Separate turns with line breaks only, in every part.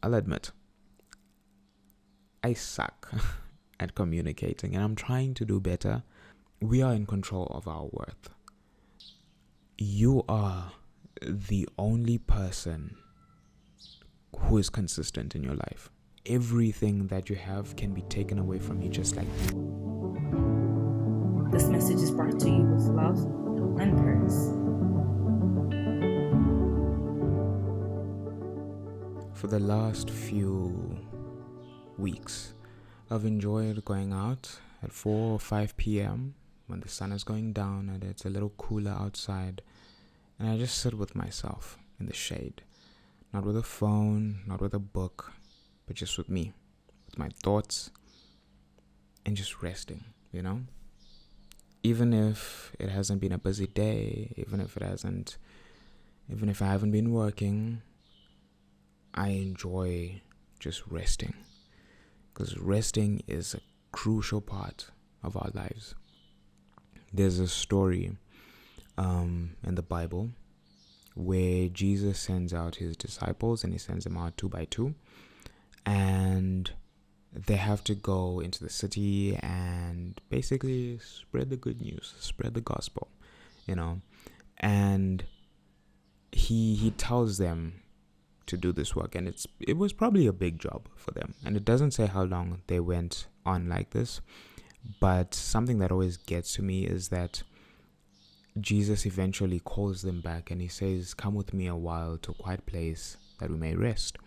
I'll admit, I suck at communicating and I'm trying to do better. We are in control of our worth. You are the only person who is consistent in your life. Everything that you have can be taken away from you just like that.
This message is brought to you with love and praise.
For the last few weeks, I've enjoyed going out at 4 or 5 p.m. when the sun is going down and it's a little cooler outside, and I just sit with myself in the shade. Not with a phone, not with a book, but just with me, with my thoughts, and just resting, Even if it hasn't been a busy day, even if I haven't been working, I enjoy just resting. Because resting is a crucial part of our lives. There's a story in the Bible where Jesus sends out his disciples and he sends them out 2 by 2, and they have to go into the city and basically spread the good news, spread the gospel, and he tells them to do this work, and it was probably a big job for them, and it doesn't say how long they went on like this, but something that always gets to me is that Jesus eventually calls them back and he says, "Come with me a while to a quiet place that we may rest."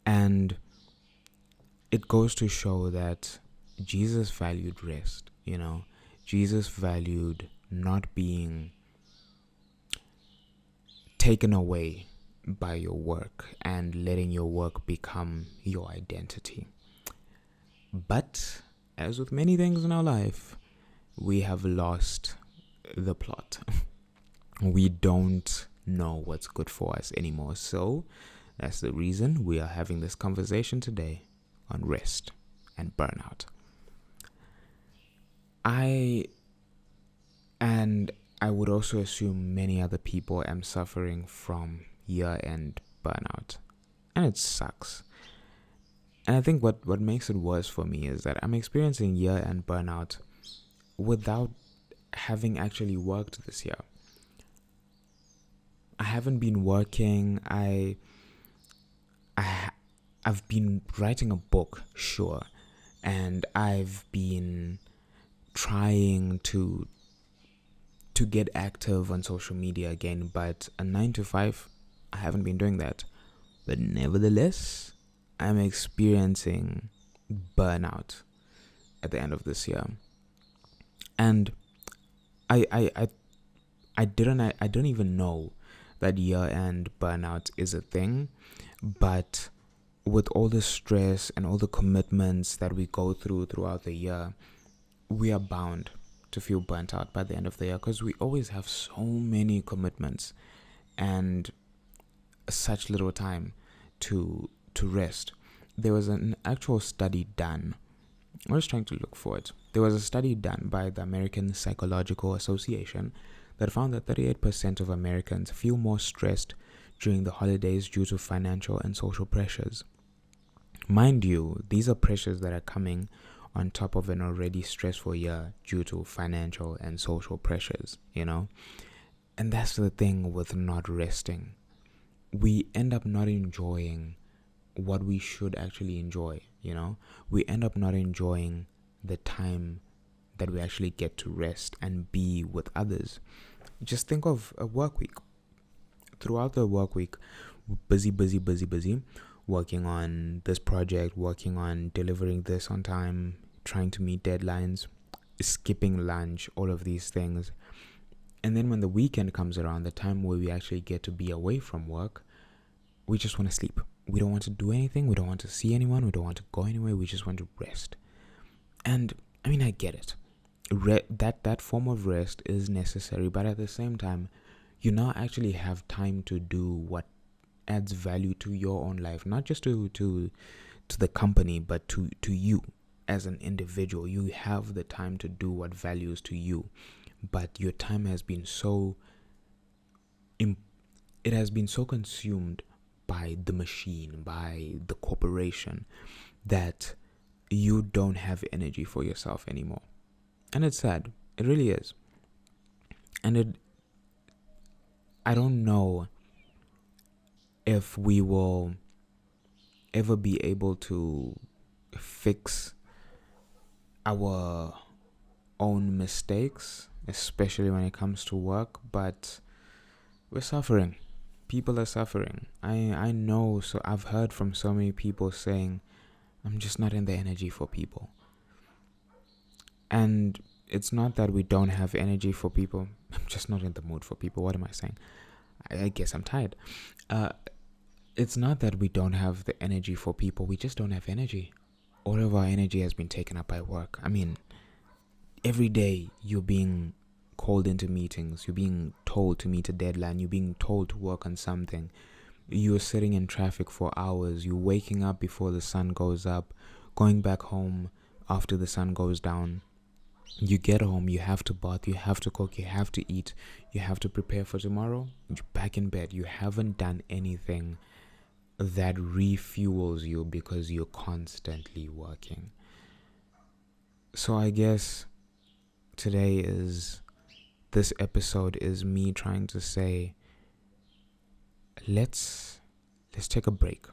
And it goes to show that Jesus valued rest, Jesus valued not being taken away by your work and letting your work become your identity. But as with many things in our life, we have lost the plot. We don't know what's good for us anymore. So that's the reason we are having this conversation today on rest and burnout. I would also assume many other people am suffering from year-end burnout, and it sucks. And I think what makes it worse for me is that I'm experiencing year-end burnout without having actually worked this year. I haven't been working. I've been writing a book, sure, and I've been trying to get active on social media again, but a 9 to 5, I haven't been doing that. But nevertheless, I'm experiencing burnout at the end of this year, and I didn't even know that year-end burnout is a thing, but with all the stress and all the commitments that we go throughout the year, we are bound to feel burnt out by the end of the year because we always have so many commitments and such little time to rest. There was an actual study done. I was trying to look for it. There was a study done by the American Psychological Association that found that 38% of Americans feel more stressed during the holidays due to financial and social pressures. Mind you, these are pressures that are coming on top of an already stressful year due to financial and social pressures, And that's the thing with not resting. We end up not enjoying what we should actually enjoy, We end up not enjoying the time that we actually get to rest and be with others. Just think of a work week. Throughout the work week, busy, working on this project, working on delivering this on time, trying to meet deadlines, skipping lunch, all of these things. And then when the weekend comes around, the time where we actually get to be away from work, we just want to sleep. We don't want to do anything. We don't want to see anyone. We don't want to go anywhere. We just want to rest. And I get it. That form of rest is necessary, but at the same time, you now actually have time to do what adds value to your own life, not just to the company, but to you as an individual. You have the time to do what values to you, but your time has been so consumed by the machine, by the corporation, that you don't have energy for yourself anymore. And it's sad. It really is. And I don't know if we will ever be able to fix our own mistakes, especially when it comes to work, but we're suffering. People are suffering. I know, so I've heard from so many people saying, I'm just not in the energy for people. And it's not that we don't have energy for people. I'm just not in the mood for people. What am I saying? I guess I'm tired. It's not that we don't have the energy for people. We just don't have energy. All of our energy has been taken up by work. I mean, every day you're being called into meetings. You're being told to meet a deadline. You're being told to work on something. You're sitting in traffic for hours. You're waking up before the sun goes up, going back home after the sun goes down. You get home, you have to bath, you have to cook, you have to eat, you have to prepare for tomorrow. You're back in bed. You haven't done anything that refuels you because you're constantly working. So I guess this episode is me trying to say, let's take a break.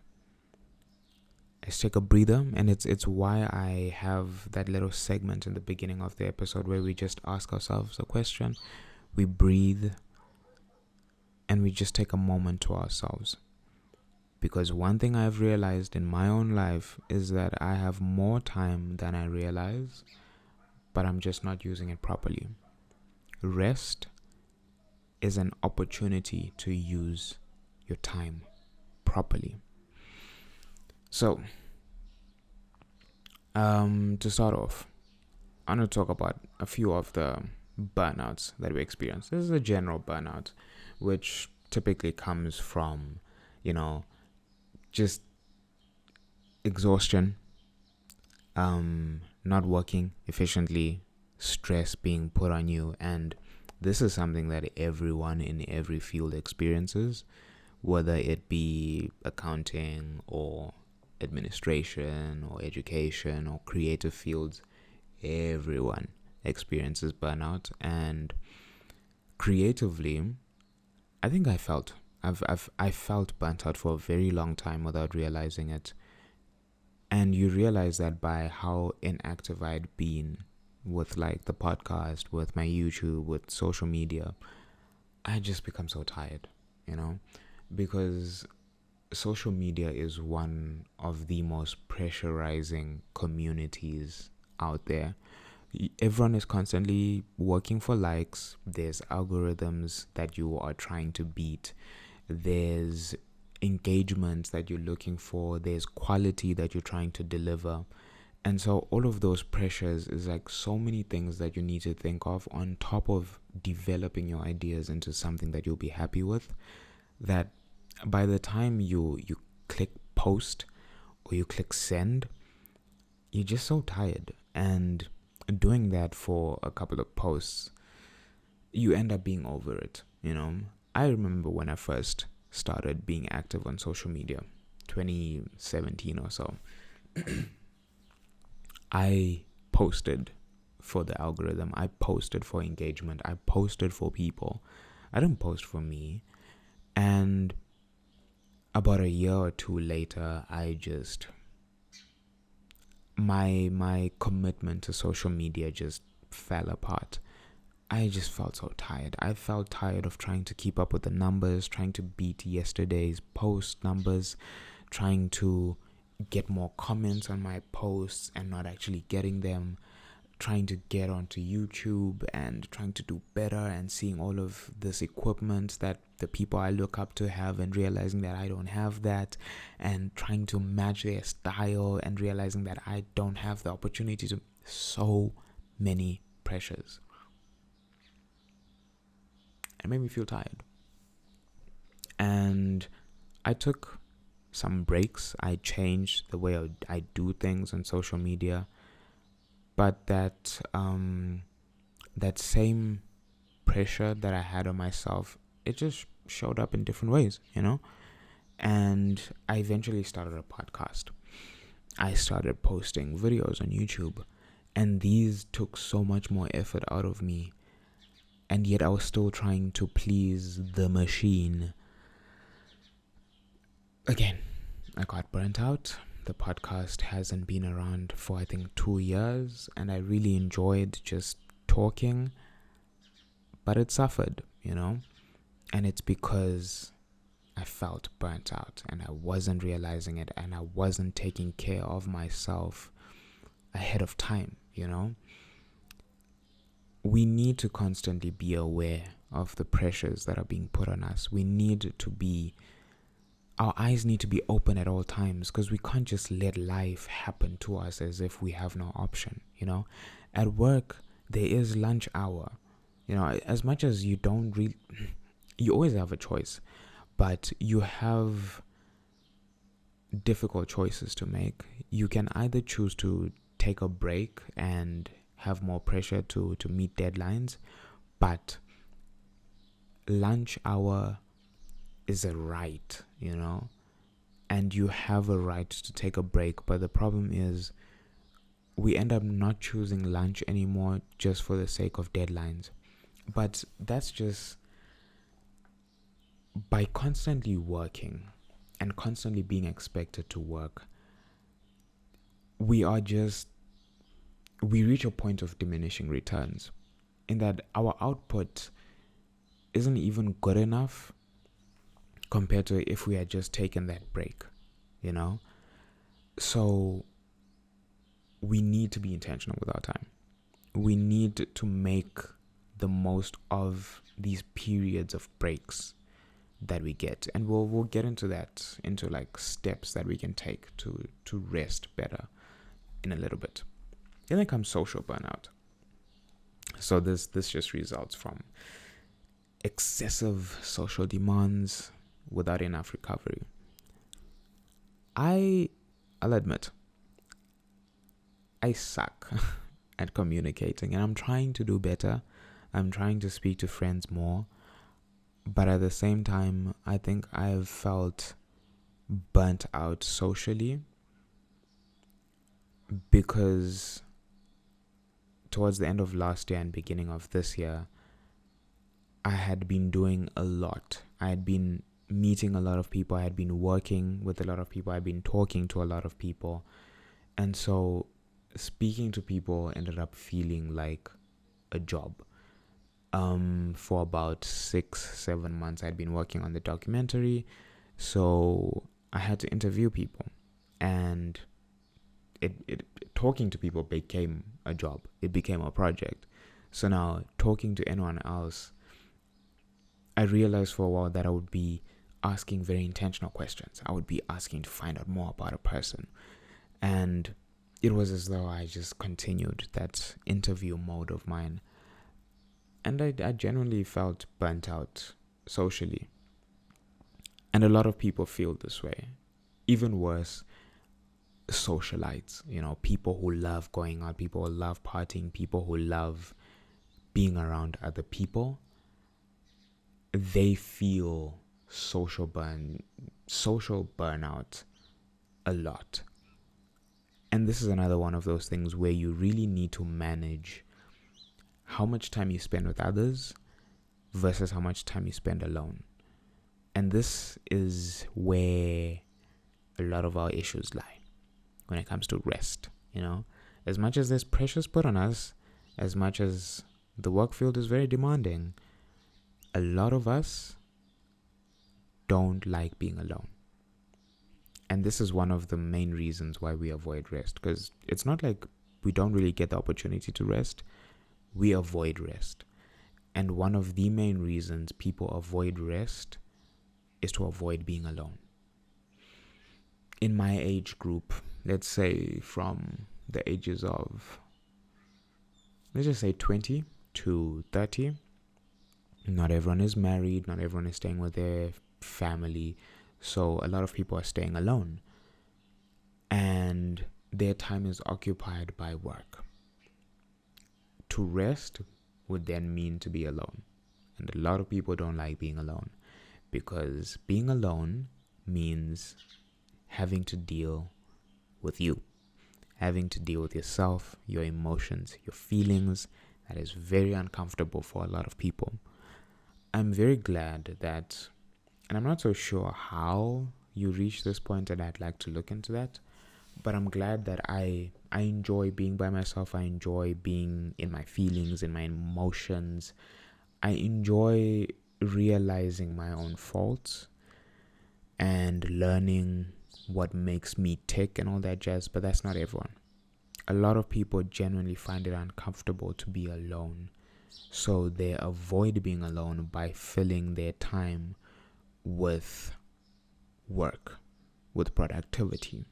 Let's take a breather, and it's why I have that little segment in the beginning of the episode where we just ask ourselves a question, we breathe, and we just take a moment to ourselves. Because one thing I've realized in my own life is that I have more time than I realize, but I'm just not using it properly. Rest is an opportunity to use your time properly. So, to start off, I want to talk about a few of the burnouts that we experience. This is a general burnout, which typically comes from, just exhaustion, not working efficiently, stress being put on you. And this is something that everyone in every field experiences, whether it be accounting or administration or education or creative fields. Everyone experiences burnout. And creatively, I think I felt burnt out for a very long time without realizing it. And you realize that by how inactive I'd been with like the podcast, with my YouTube, with social media. I just become so tired, because social media is one of the most pressurizing communities out there. Everyone is constantly working for likes. There's algorithms that you are trying to beat. There's engagement that you're looking for. There's quality that you're trying to deliver. And so all of those pressures is like so many things that you need to think of on top of developing your ideas into something that you'll be happy with, that by the time you click post or you click send, you're just so tired. And doing that for a couple of posts, you end up being over it. I remember when I first started being active on social media, 2017 or so. I posted for the algorithm. I posted for engagement. I posted for people. I didn't post for me. And about a year or two later, my commitment to social media just fell apart. I just felt so tired. I felt tired of trying to keep up with the numbers, trying to beat yesterday's post numbers, trying to get more comments on my posts and not actually getting them, trying to get onto YouTube and trying to do better, and seeing all of this equipment that the people I look up to have and realizing that I don't have that, and trying to match their style and realizing that I don't have the opportunity to. So many pressures. It made me feel tired. And I took some breaks. I changed the way I do things on social media. But that same pressure that I had on myself, it just showed up in different ways, And I eventually started a podcast. I started posting videos on YouTube, and these took so much more effort out of me. And yet I was still trying to please the machine. Again, I got burnt out. The podcast hasn't been around for I think 2 years, and I really enjoyed just talking, but it suffered, and it's because I felt burnt out and I wasn't realizing it, and I wasn't taking care of myself ahead of time. We need to constantly be aware of the pressures that are being put on us. Our eyes need to be open at all times, because we can't just let life happen to us as if we have no option. At work, there is lunch hour. As much as you don't really, you always have a choice, but you have difficult choices to make. You can either choose to take a break and have more pressure to meet deadlines, but lunch hour is a right, and you have a right to take a break. But the problem is we end up not choosing lunch anymore just for the sake of deadlines. But that's just by constantly working and constantly being expected to work, we reach a point of diminishing returns, in that our output isn't even good enough compared to if we had just taken that break, So we need to be intentional with our time. We need to make the most of these periods of breaks that we get, and we'll get into that, into like steps that we can take to rest better in a little bit. Then comes social burnout. So this just results from excessive social demands without enough recovery. I'll admit, I suck at communicating, and I'm trying to do better. I'm trying to speak to friends more, but at the same time, I think I've felt burnt out socially, because towards the end of last year and beginning of this year, I had been doing a lot. I had been meeting a lot of people. I had been working with a lot of people. I had been talking to a lot of people. And so speaking to people ended up feeling like a job. For about 6-7 months, I'd been working on the documentary. So I had to interview people, and talking to people became a job. It became a project. So now talking to anyone else, I realized for a while that I would be asking very intentional questions. I would be asking to find out more about a person. And it was as though I just continued that interview mode of mine. And I genuinely felt burnt out socially. And a lot of people feel this way. Even worse, socialites, people who love going out, people who love partying, people who love being around other people. They feel social burnout a lot. And this is another one of those things where you really need to manage how much time you spend with others versus how much time you spend alone. And this is where a lot of our issues lie when it comes to rest. As much as there's pressures put on us, as much as the work field is very demanding, a lot of us don't like being alone. And this is one of the main reasons why we avoid rest, because it's not like we don't really get the opportunity to rest. We avoid rest. And one of the main reasons people avoid rest is to avoid being alone. In my age group, let's say from the ages of, let's just say 20 to 30, not everyone is married, not everyone is staying with their family. So a lot of people are staying alone, and their time is occupied by work. To rest would then mean to be alone. And a lot of people don't like being alone, because being alone means having to deal with you, having to deal with yourself, your emotions, your feelings. That is very uncomfortable for a lot of people. I'm very glad that, and I'm not so sure how you reach this point, and I'd like to look into that, but I'm glad that I enjoy being by myself. I enjoy being in my feelings, in my emotions. I enjoy realizing my own faults and learning what makes me tick and all that jazz, but that's not everyone. A lot of people genuinely find it uncomfortable to be alone, so they avoid being alone by filling their time with work, with productivity,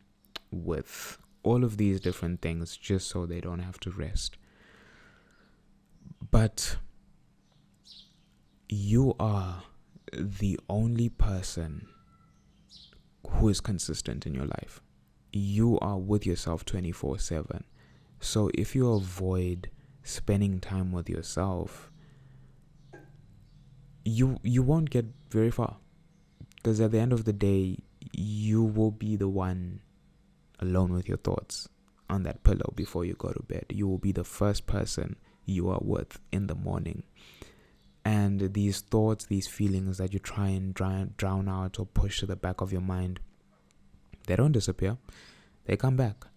with all of these different things, just so they don't have to rest. But you are the only person who is consistent in your life. You are with yourself 24/7. So if you avoid spending time with yourself, you won't get very far, because at the end of the day, you will be the one alone with your thoughts on that pillow before you go to bed. You will be the first person you are with in the morning. And these thoughts, these feelings that you try and drown out or push to the back of your mind, they don't disappear. They come back.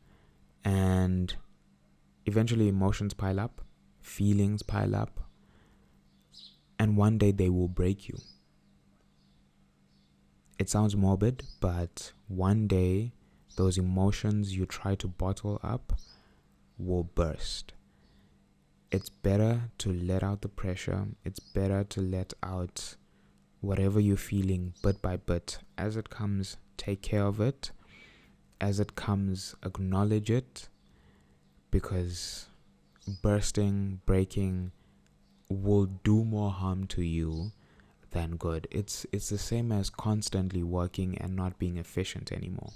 And eventually emotions pile up, feelings pile up, and one day they will break you. It sounds morbid, but one day those emotions you try to bottle up will burst. It's better to let out the pressure. It's better to let out whatever you're feeling bit by bit. As it comes, take care of it. As it comes, acknowledge it, because bursting, breaking will do more harm to you than good. It's the same as constantly working and not being efficient anymore.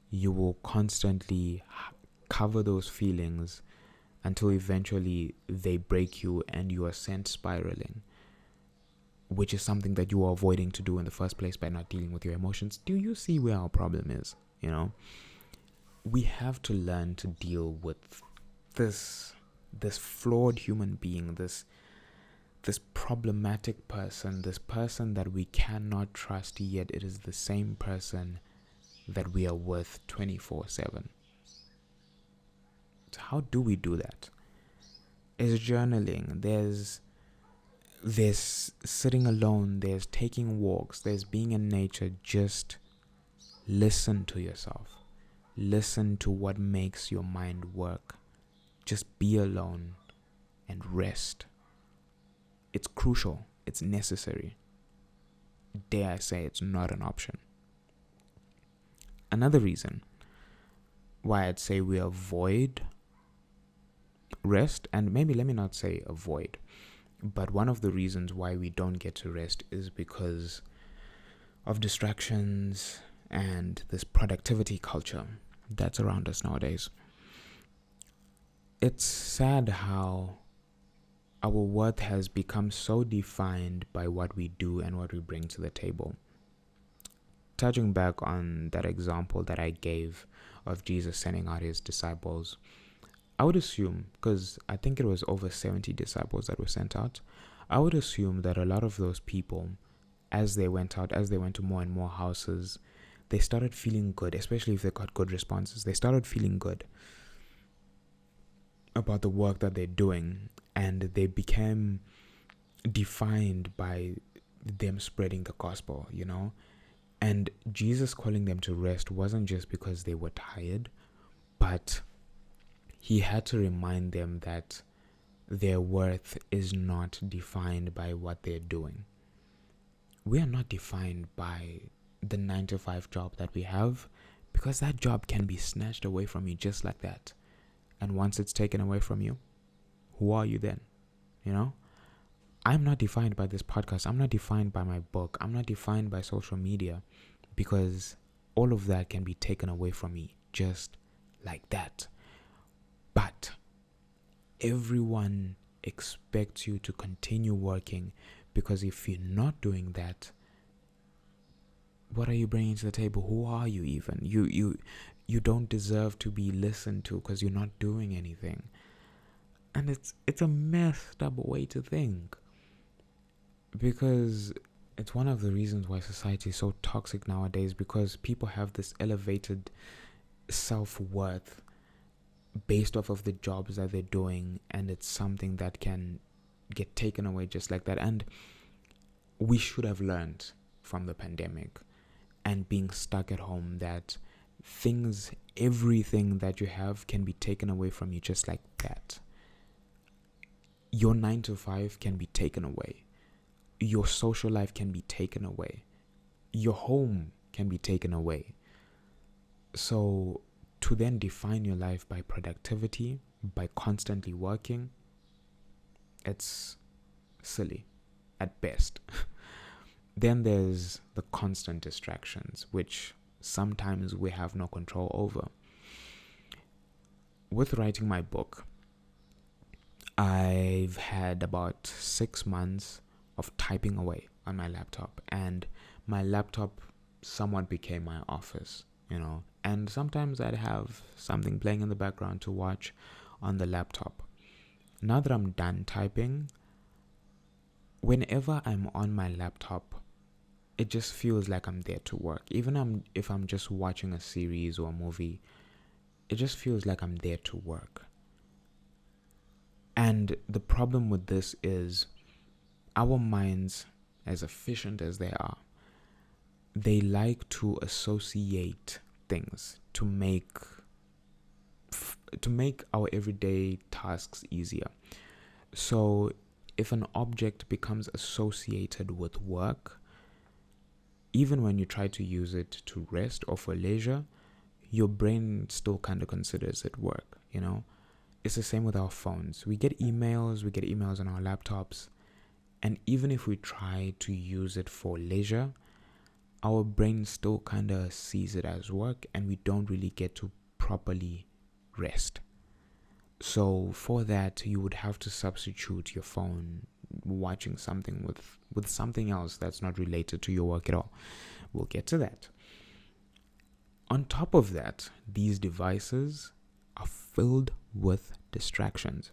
You will constantly cover those feelings until eventually they break you and you are sent spiraling, which is something that you are avoiding to do in the first place by not dealing with your emotions. Do you see where our problem is? We have to learn to deal with this flawed human being, this problematic person, this person that we cannot trust, yet it is the same person that we are with 24/7. So how do we do that? There's journaling, there's sitting alone, there's taking walks, there's being in nature. Just listen to yourself. Listen to what makes your mind work. Just be alone and rest. It's crucial. It's necessary. Dare I say, it's not an option. Another reason why I'd say we avoid rest, and maybe let me not say avoid, but one of the reasons why we don't get to rest is because of distractions and this productivity culture that's around us nowadays. It's sad how our worth has become so defined by what we do and what we bring to the table. Touching back on that example that I gave of Jesus sending out his disciples, I would assume, because I think it was over 70 disciples that were sent out, I would assume that a lot of those people, as they went out, as they went to more and more houses, they started feeling good, especially if they got good responses. They started feeling good about the work that they're doing, and they became defined by them spreading the gospel, And Jesus calling them to rest wasn't just because they were tired, but he had to remind them that their worth is not defined by what they're doing. We are not defined by the 9-to-5 job that we have, because that job can be snatched away from you just like that. And once it's taken away from you, who are you then? I'm not defined by this podcast. I'm not defined by my book. I'm not defined by social media, because all of that can be taken away from me just like that. But everyone expects you to continue working, because if you're not doing that, What are you bringing to the table? Who are you even? You don't deserve to be listened to because you're not doing anything. And it's a messed up way to think, because it's one of the reasons why society is so toxic nowadays, because people have this elevated self-worth based off of the jobs that they're doing, and it's something that can get taken away just like that. And we should have learned from the pandemic and being stuck at home that everything that you have can be taken away from you just like that. Your 9 to 5 can be taken away. Your social life can be taken away. Your home can be taken away. So to then define your life by productivity, by constantly working, it's silly at best. Then there's the constant distractions, which sometimes we have no control over. With writing my book, I've had about 6 months of typing away on my laptop, and my laptop somewhat became my office, and sometimes I'd have something playing in the background to watch on the laptop. Now that I'm done typing, whenever I'm on my laptop, it just feels like I'm there to work. Even if I'm just watching a series or a movie, it just feels like I'm there to work. And the problem with this is our minds, as efficient as they are, they like to associate things to make our everyday tasks easier. So if an object becomes associated with work, even when you try to use it to rest or for leisure, your brain still kind of considers it work, It's the same with our phones. We get emails on our laptops, and even if we try to use it for leisure, our brain still kind of sees it as work, and we don't really get to properly rest. So for that, you would have to substitute your phone watching something with something else that's not related to your work at all. We'll get to that. On top of that, these devices are filled with distractions,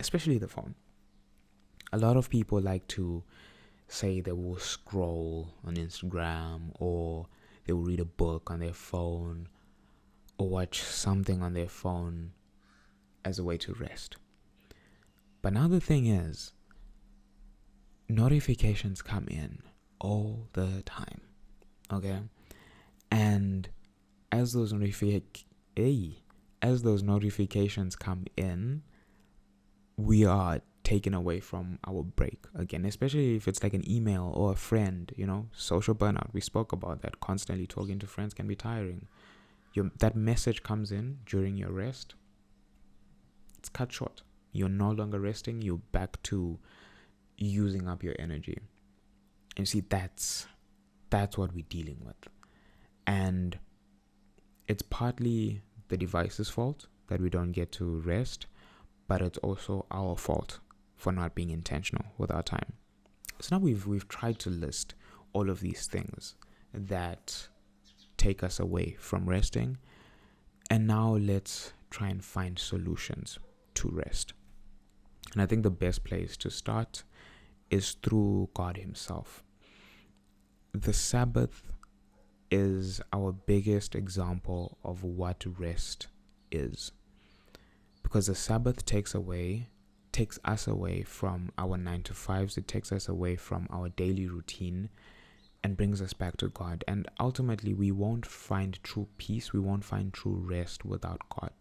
especially the phone. A lot of people like to say they will scroll on Instagram, or they will read a book on their phone, or watch something on their phone as a way to rest. But now the thing is, notifications come in all the time, okay? And as those notifications come in, we are taken away from our break again, especially if it's like an email or a friend, social burnout. We spoke about that. Constantly talking to friends can be tiring. That message comes in during your rest, it's cut short. You're no longer resting, you're back to using up your energy. And see, that's what we're dealing with. And it's partly the device's fault that we don't get to rest, but it's also our fault for not being intentional with our time. So now we've tried to list all of these things that take us away from resting, and now let's try and find solutions to rest. And I think the best place to start is through God Himself. The Sabbath is our biggest example of what rest is, because the Sabbath takes us away from our 9 to 5s. It takes us away from our daily routine and brings us back to God. And ultimately, we won't find true peace, we won't find true rest without God,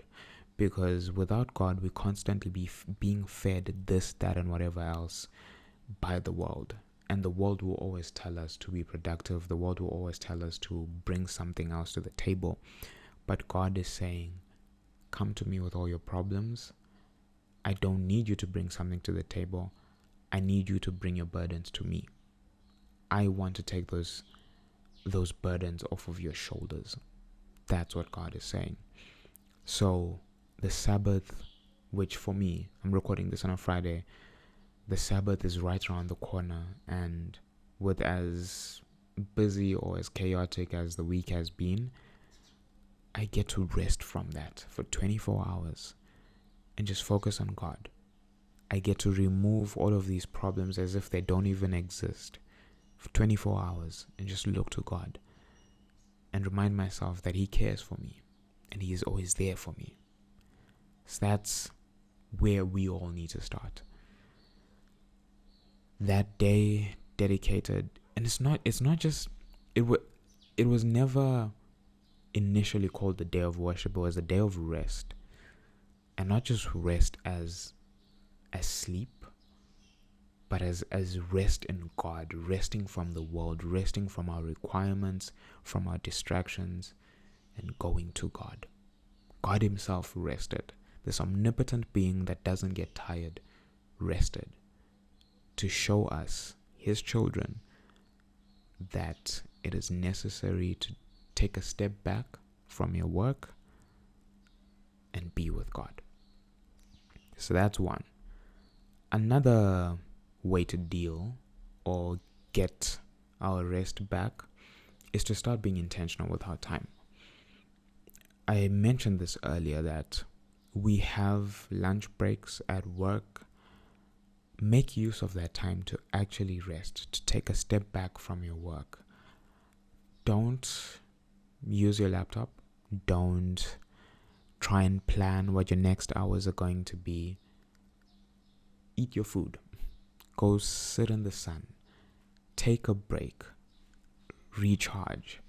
because without God, we constantly be being fed this, that, and whatever else by the world. And the world will always tell us to be productive. The world will always tell us to bring something else to the table. But God is saying, come to me with all your problems. I don't need you to bring something to the table. I need you to bring your burdens to me. I want to take those burdens off of your shoulders. That's what God is saying. So the Sabbath, which for me, I'm recording this on a Friday, the Sabbath is right around the corner, and with as busy or as chaotic as the week has been, I get to rest from that for 24 hours and just focus on God. I get to remove all of these problems as if they don't even exist for 24 hours and just look to God and remind myself that He cares for me and He is always there for me. So that's where we all need to start. That day dedicated, and it's not just, it was never initially called the day of worship. It was a day of rest, and not just rest as sleep, but as rest in God, resting from the world, resting from our requirements, from our distractions, and going to God. God Himself rested. This omnipotent being that doesn't get tired rested to show us, His children, that it is necessary to take a step back from your work and be with God. So that's one. Another way to deal or get our rest back is to start being intentional with our time. I mentioned this earlier that we have lunch breaks at work. Make use of that time to actually rest, to take a step back from your work. Don't use your laptop. Don't try and plan what your next hours are going to be. Eat your food. Go sit in the sun. Take a break. Recharge.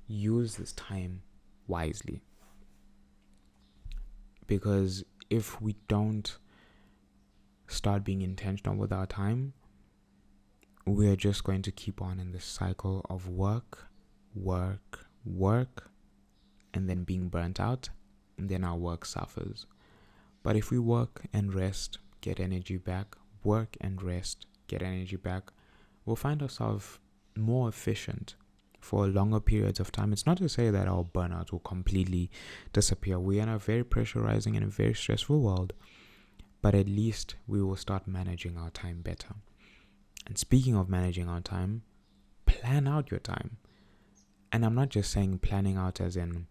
Use this time wisely. Because if we don't start being intentional with our time, we're just going to keep on in this cycle of work, and then being burnt out, and then our work suffers. But if we work and rest, get energy back, work and rest, get energy back, we'll find ourselves more efficient for longer periods of time. It's not to say that our burnout will completely disappear. We are in a very pressurizing and a very stressful world, but at least we will start managing our time better. And speaking of managing our time, plan out your time. And I'm not just saying planning out as in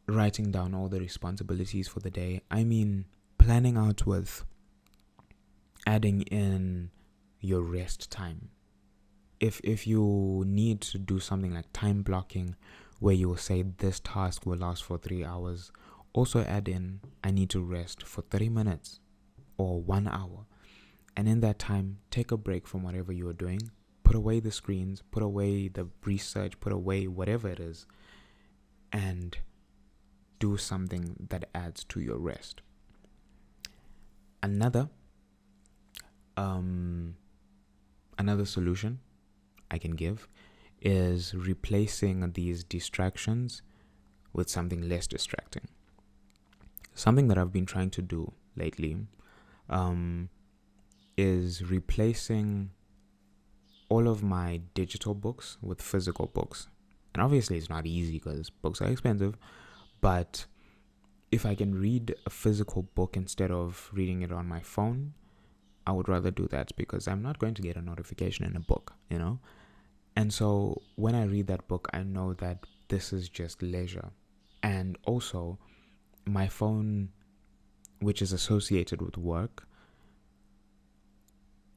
writing down all the responsibilities for the day. I mean planning out with adding in your rest time. If you need to do something like time blocking, where you will say this task will last for 3 hours, also add in, I need to rest for 30 minutes or 1 hour. And in that time, take a break from whatever you are doing. Put away the screens, put away the research, put away whatever it is, and do something that adds to your rest. Another solution I can give is replacing these distractions with something less distracting. Something that I've been trying to do lately is replacing all of my digital books with physical books. And obviously it's not easy because books are expensive, but if I can read a physical book instead of reading it on my phone, I would rather do that, because I'm not going to get a notification in a book, And so when I read that book, I know that this is just leisure. And also, my phone, which is associated with work,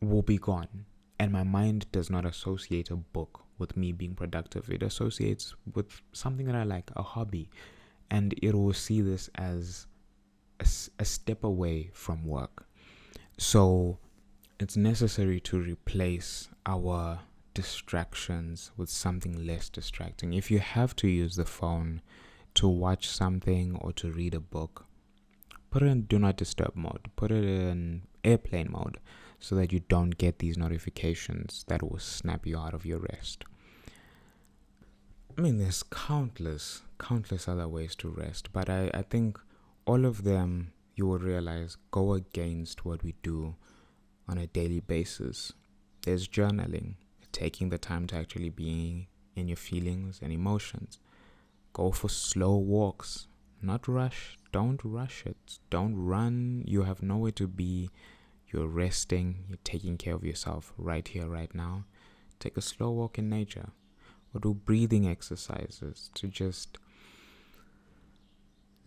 will be gone. And my mind does not associate a book with me being productive. It associates with something that I like, a hobby. And it will see this as a step away from work. So it's necessary to replace our distractions with something less distracting. If you have to use the phone to watch something or to read a book, put it in do not disturb mode. Put it in airplane mode so that you don't get these notifications that will snap you out of your rest. I mean, there's countless other ways to rest, but I think all of them, you will realize, go against what we do on a daily basis. There's journaling, taking the time to actually be in your feelings and emotions. Go for slow walks, not rush. Don't rush it. Don't run. You have nowhere to be. You're resting. You're taking care of yourself right here, right now. take a slow walk in nature, or do breathing exercises to just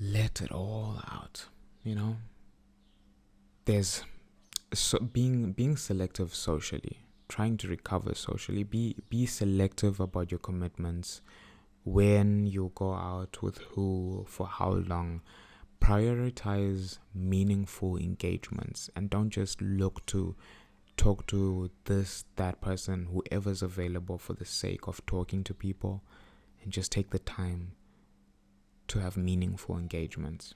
let it all out. There's being selective socially, trying to recover socially. Be selective about your commitments, when you go out, with who, for how long. Prioritize meaningful engagements, and don't just look to talk to that person, whoever's available, for the sake of talking to people, and just take the time to have meaningful engagements.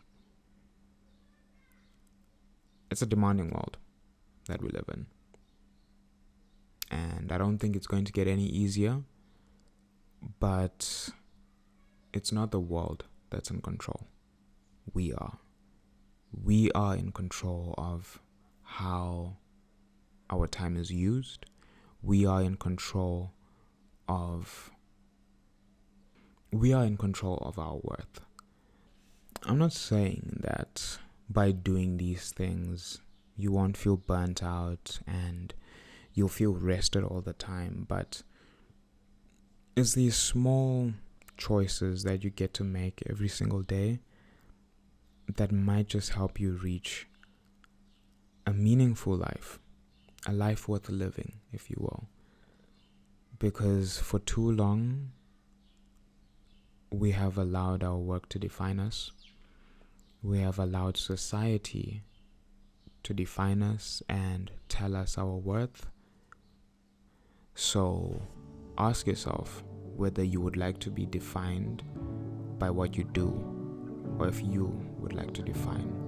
It's a demanding world that we live in, and I don't think it's going to get any easier, but it's not the world that's in control. We are in control of how our time is used. We are in control of our worth. I'm not saying that by doing these things you won't feel burnt out and you'll feel rested all the time, but it's these small choices that you get to make every single day that might just help you reach a meaningful life, a life worth living, if you will. Because for too long, we have allowed our work to define us. We have allowed society to define us and tell us our worth. So ask yourself whether you would like to be defined by what you do, or if you would like to define